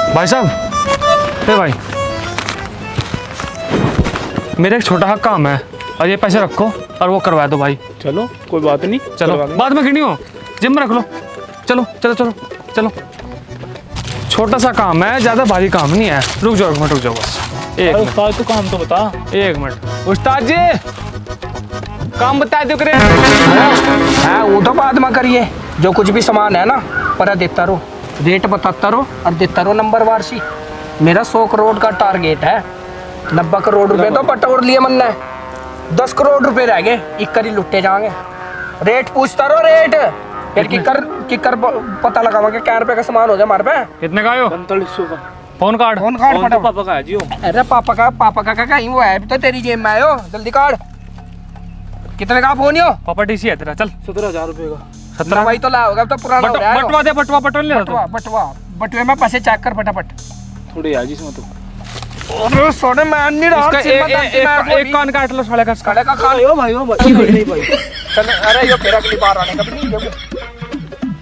भाई साहब, ए भाई, मेरा एक छोटा सा काम है और ये पैसे रखो और वो करवा दो भाई। चलो कोई बात नहीं, चलो बाद में गिनी हो, जिम में रख लो। चलो चलो चलो चलो, छोटा सा काम है, ज्यादा भारी काम नहीं है। रुक जाओ एक मिनट, रुक जाओ बस एक मिनट। उस्ताद तो काम तो बता। एक मिनट उस्ताद जी, काम बता दो करे। हाँ वो तो बाद में करिए, जो कुछ भी सामान है ना पर देता रहो, रेट बताता रहो और देता रहो नंबर वार सी। मेरा 100 करोड़ का टारगेट है, 90 करोड़ रुपए तो पटोर लिए मन ने, 10 करोड़ रुपए रह गए, इक्कर ही लुट्टे जाएंगे। रेट पूछता रहो रेट, फिर किकर पता लगावांगे क्या रुपए का सामान हो जाए हमारे पे। कितने का आयो? 4500 का phone card. Phone card phone तो पापा का है जियो। अरे पापा का कहीं वो है तो तेरी जेब में आयो, जल्दी कार्ड। कितने का फोन हो? पापा टीसी है तेरा, चल 17,000 रुपए का। 17 वही तो ला होगा, तो पुराना हो रहा है। बटवा दे, बटवा ले बटवा बटवा बटवे में पैसे चेक कर फटाफट। थोड़ी आज इसमें तो अरे सोने मैं नहीं रहा, एक कान काट लो साले का। साले का खा भाई भाई नहीं भाई। चल अरे यो फिर अगली बार आने का भी नहीं देखो।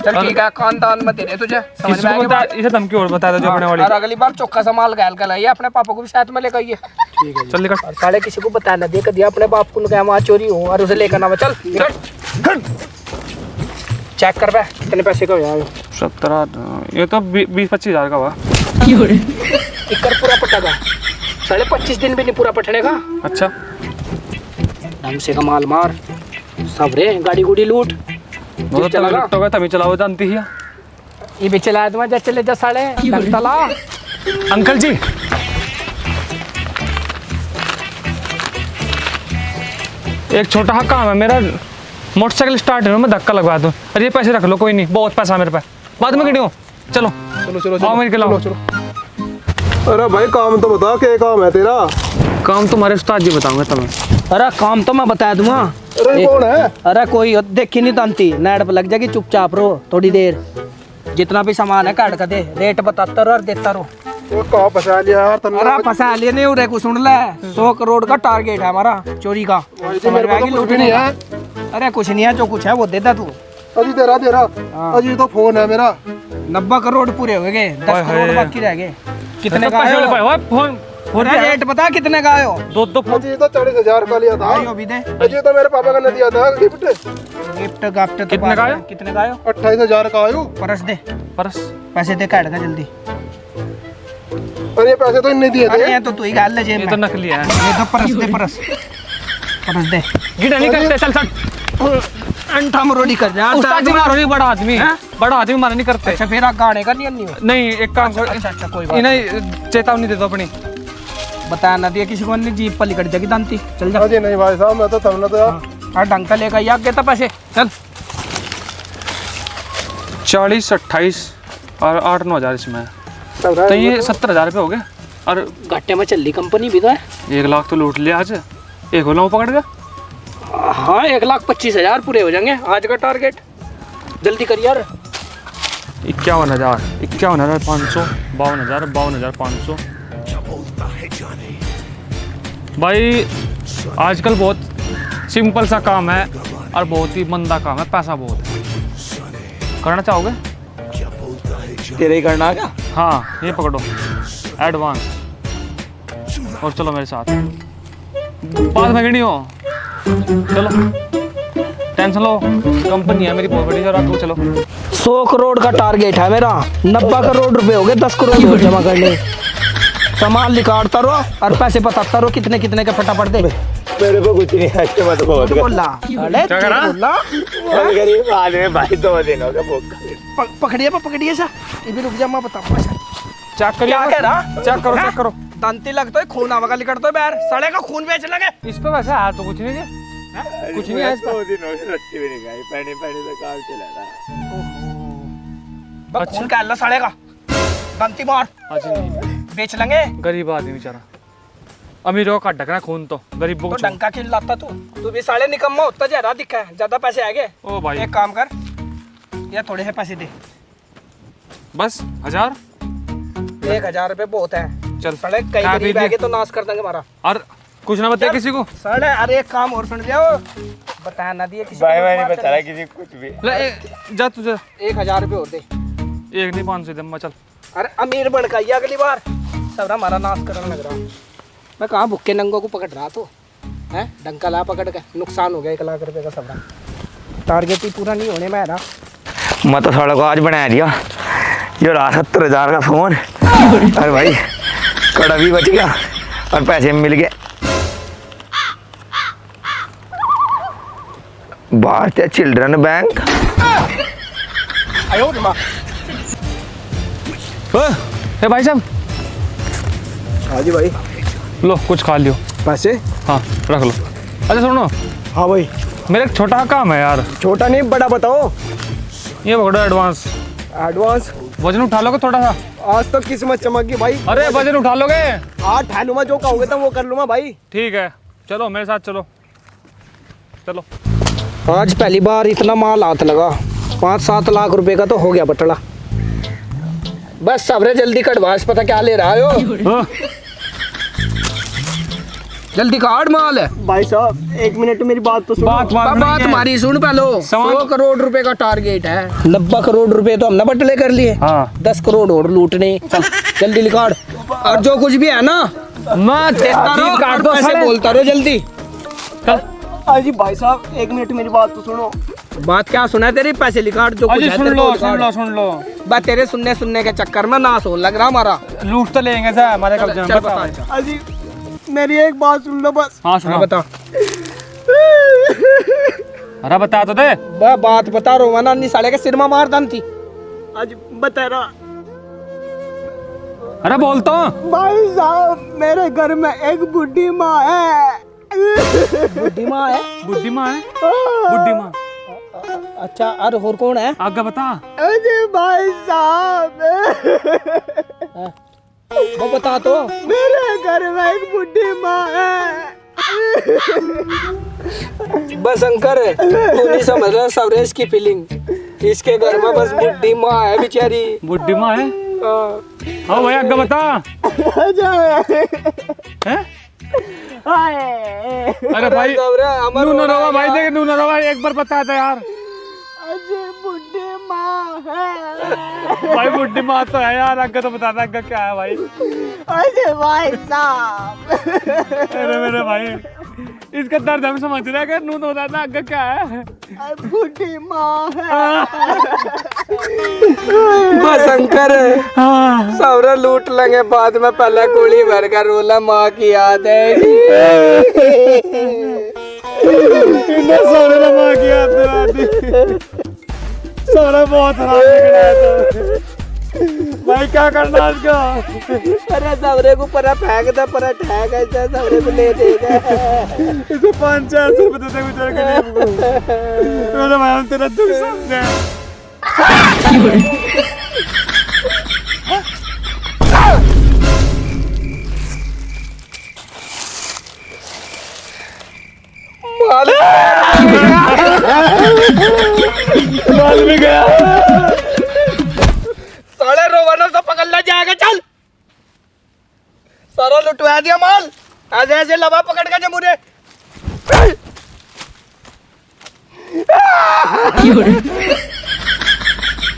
चल ठीक है, खानदान में तेरे तुझे समझ में आ गया। इसे धमकी और बता दो जो अपने वाली। और अगली बार चौका संभाल गैल का लाइए, अपने पापा को भी साथ में लेकर आइए। ठीक है चल निकल। और साले किसी को बता ना दे कर दिया अपने बाप को, क्या वहाँ चोरी हो और उसे लेकर ना। चल चेक कर बे कितने पैसे का हो यार। 17, ये तो 20-25 हजार का हुआ। इक्कर पूरा पटेगा, 25.5 दिन भी नहीं पूरा पटने का। अच्छा ढंग से का माल मार सब रे, गाड़ी गुड़ी लूट। वो तो चला तभी चलाओ जानती ही। ये भी चला दूंगा जब चले जा साले तला। अंकल जी एक छोटा सा काम है मेरा, मोटरसाइकिल स्टार्ट है, मैं धक्का लगवा दूं। अरे ये पैसे रख लो, कोई नहीं, बहुत पैसा मेरे पास, बाद में गिनो। चलो चलो चलो आओ मेरे के लाओ। अरे भाई काम तो बता, क्या काम है तेरा? काम तुम्हारे उस्ताद जी बताऊंगा तुम्हें। अरे काम तो मैं बता दूंगा। अरे कौन है? अरे कोई देखी नहीं तानती, नेट पर लग जाएगी, चुपचाप रहो थोड़ी देर। जितना भी सामान है काट कर दे, रेट बताता रहो और देता रहो। वो कहाँ फंसा लिया यार तन्ने? अरे फंसा लिए नहीं, उरे को सुन ले, 100 करोड़ का टारगेट है हमारा चोरी का। मेरे पास तो कुछ भी नहीं है। अरे कुछ नहीं है, जो कुछ है वो देता तू। अजी तेरा अजी तो फोन है मेरा। 90 करोड़ पूरे हो गए, 10 करोड़ बाकी रह गए। कितने का पैसे आयो? वाले फोन अरे रेट बता कितने का आयो? दो फोन। अजी तो 40,000 का लिया था। आयो भी दे। अजी तो मेरे पापा का ने दिया था गिफ्ट। गिफ्ट गाफ्ट तो कितने का आयो? कितने का आयो? 28,000 का आयु। परस दे, परस पैसे दे काट का जल्दी। अरे ये पैसे तो इन्हें दिए अरे थे। ये तो तू ही गाल ले जेब ये में। तो नकली है। ये तो परस दे, परस दे। गिटा नहीं करते, चल चल। अंठा मरोड़ी कर जा। उस्ताद जी मारो नहीं, बड़ा आदमी, बड़ा आदमी मारा नहीं करते। अच्छा फिर गाने का नहीं हो। नहीं एक काम कर, अच्छा कोई बात इन्हें चेतावनी दे दो अपनी। बता ना दिया किसी को, नहीं जीप पर लिकट जाएगी दांती। चल जा। अजी नहीं भाई साहब, मैं तो समझना तो यार। हाँ ढंग का लेकर या के तो पैसे चल। 40, 28 और 8-9 हजार इसमें है। तो ये 70,000 रुपये हो गए। और घाटे में चल रही कंपनी भी तो है। 1 लाख तो लूट लिया आज। एक होला पकड़ गया। हाँ 1,25,000 पूरे हो जाएंगे आज का टारगेट। जल्दी कर यार। 51,000, 51,500, 52,000, 52,500। भाई आजकल बहुत सिंपल सा काम है और बहुत ही मंदा काम है, पैसा बहुत है। करना चाहोगे? तेरे ही करना क्या? हाँ ये पकड़ो एडवांस, और चलो मेरे साथ। बाद में गिनी हो, चलो टेंशन लो, कंपनी है मेरी बहुत बड़ी, जरा चलो। 100 करोड़ का टारगेट है मेरा, 90 करोड़ रुपए हो गए, 10 करोड़ और जमा करने। सामान निकालता रहो और पैसे बताता रहो कितने कितने के फटाफट दे। मेरे को कुछ नहीं है, मत बहुत बोला क्या करा? गरीब आदमी भाई, 2 दिन हो गए। पकड़िए सा, ये भी रुक जा, मैं बताऊँ। चेक करिए, क्या कह रहा? चेक करो चेक करो। दांती लगता है, खून आवा का लिकड़ता है बैर, सड़े का खून बेच लगे। इस पे वैसे है तो कुछ नहीं है, कुछ नहीं है इस पे। 2 दिन हो गए, रोटी भी नहीं खाई, पानी तो काम चला रहा। बस खून का अल्लाह सड़े का, दांती मार अच्छा नहीं, बेच लेंगे। गरीब आदमी बेचारा, अमीरों का ढकना खून तो गरीबों तो को छोड़। डंका क्यों लाता तू भी साले निकम्मा होता जा रहा दिखा है, ज्यादा पैसे आ गए। ओ भाई एक काम कर, या थोड़े से पैसे दे। बस 1000, 1,000 रुपए बहुत है। चल साले कई खा पी गरीब ले। आगे तो नाश कर देंगे हमारा। और कुछ ना बताया किसी को। साले अरे एक काम और सुन जाओ, बता ना दिए किसी भाई को, मैंने बात बता रहा चल। किसी को कुछ भी। ले जा तुझे 1,000 रुपए और दे। 1 नहीं 500 दे, चल अरे अमीर बन का अगली बार सबरा हमारा नाश करने लग रहा। मैं कहाँ भुक्के नंगों को पकड़ रहा तो है, डंका ला पकड़ के नुकसान हो गया 1 लाख रुपए का सबरा। टारगेट ही पूरा नहीं होने में ना। मैं तो थोड़ा को आज बना दिया ये रहा 70,000 का फोन। अरे भाई कड़ा भी बच गया और पैसे मिल गए। भारतीय चिल्ड्रन बैंक। आयो माँ। ए भाई साहब, हाँ जी भाई। लो कुछ खा लियो। पैसे? हाँ रख लो। अच्छा सुनो, हाँ भाई। मेरा एक छोटा काम है यार। छोटा नहीं बड़ा बताओ। ये पकड़ो एडवांस। एडवांस? वजन उठा लोगे थोड़ा सा? आज तो किस्मत चमक गई भाई। अरे वजन उठा लोगे? हाँ ठा लूँगा, जो कहोगे तो वो कर लूँगा भाई। ठीक है चलो मेरे साथ चलो। चलो। आज पहली बार इतना माल हाथ लगा। 5-7 लाख रुपए का तो हो गया बटला। बस सबरे जल्दी कटवास, पता क्या ले रहा हो? हाँ। जल्दी काट माल है। भाई साहब 1 मिनट मेरी बात तो सुनो। बात बात हमारी सुन पहलो। 100 करोड़ रुपए का टारगेट है। 90 करोड़ रुपए तो हमने बटले कर लिए। हाँ। 10 करोड़ और लूटने। चल जल्दी निकाल। और जो कुछ भी है ना मैं देता रहो, काट दो पैसे साले। बोलता रहो जल्दी। चल। अजी भाई साहब 1 मिनट मेरी बात तो सुनो। बात क्या सुना है तेरी? पैसे लिखाट जो कुछ अजी है सुन तेरे लो को सुन लिखाट। लो सुन लो। बस तेरे सुनने के चक्कर में नाश होने लग रहा हमारा। लूट तो लेंगे सर हमारे कब्जे में। चल बताओ। बता। अजी मेरी एक बात सुन लो बस। हाँ सुनो। हाँ बता। अरे बता तो दे। बात बता रोवाना नहीं साले के सिर में मार दान थी। आज बता रहा अरे बोलता हूँ। भाई साहब मेरे घर में एक बुढ़ी माँ है। बुढ़ी माँ है? बुढ़ी माँ है? बुढ़ी माँ। अच्छा अरे और कौन है? आगे बता। अरे भाई साहब वो बता तो। मेरे घर में एक बुढ़ी माँ है। बस अंकर तू नहीं समझ रहा सवरेश की फीलिंग। इसके घर में बस बुढ़ी माँ है बेचारी। बुढ़ी माँ है? हाँ भाई आगे बता। हैं? अरे भाई नू न रवा भाई, देख नू न रवा, एक बार बता दे यार। अरे बुढ़ी माँ है। भाई बुढ़ी माँ तो है यार, आगे तो बता दे आगे क्या है भाई। अरे भाई साहब अरे मेरे भाई इसका दर्द हम समझ रहे हैं कि नू तो बता दे आगे क्या है। बुढ़ी माँ है। बस अंकर सवरा लूट लेंगे बाद में, पहले गोली भर कर रोला माँ की याद है। सोने माँ की याद सोना बहुत खराब निकला है तो भाई क्या करना आज का। अरे सवरे को परा फेंक दे, परा ठैक ऐसा सवरे को ले देगा। इसे 500-400 रुपए देते गुजर के लिए मेरे भाई, हम तेरा दुख समझे। माल भी गया। साले रोवाना तो पकड़ जाएगा। चल सारा लुटवा दिया माल। ऐसे ऐसे लवा पकड़ के जमुरे।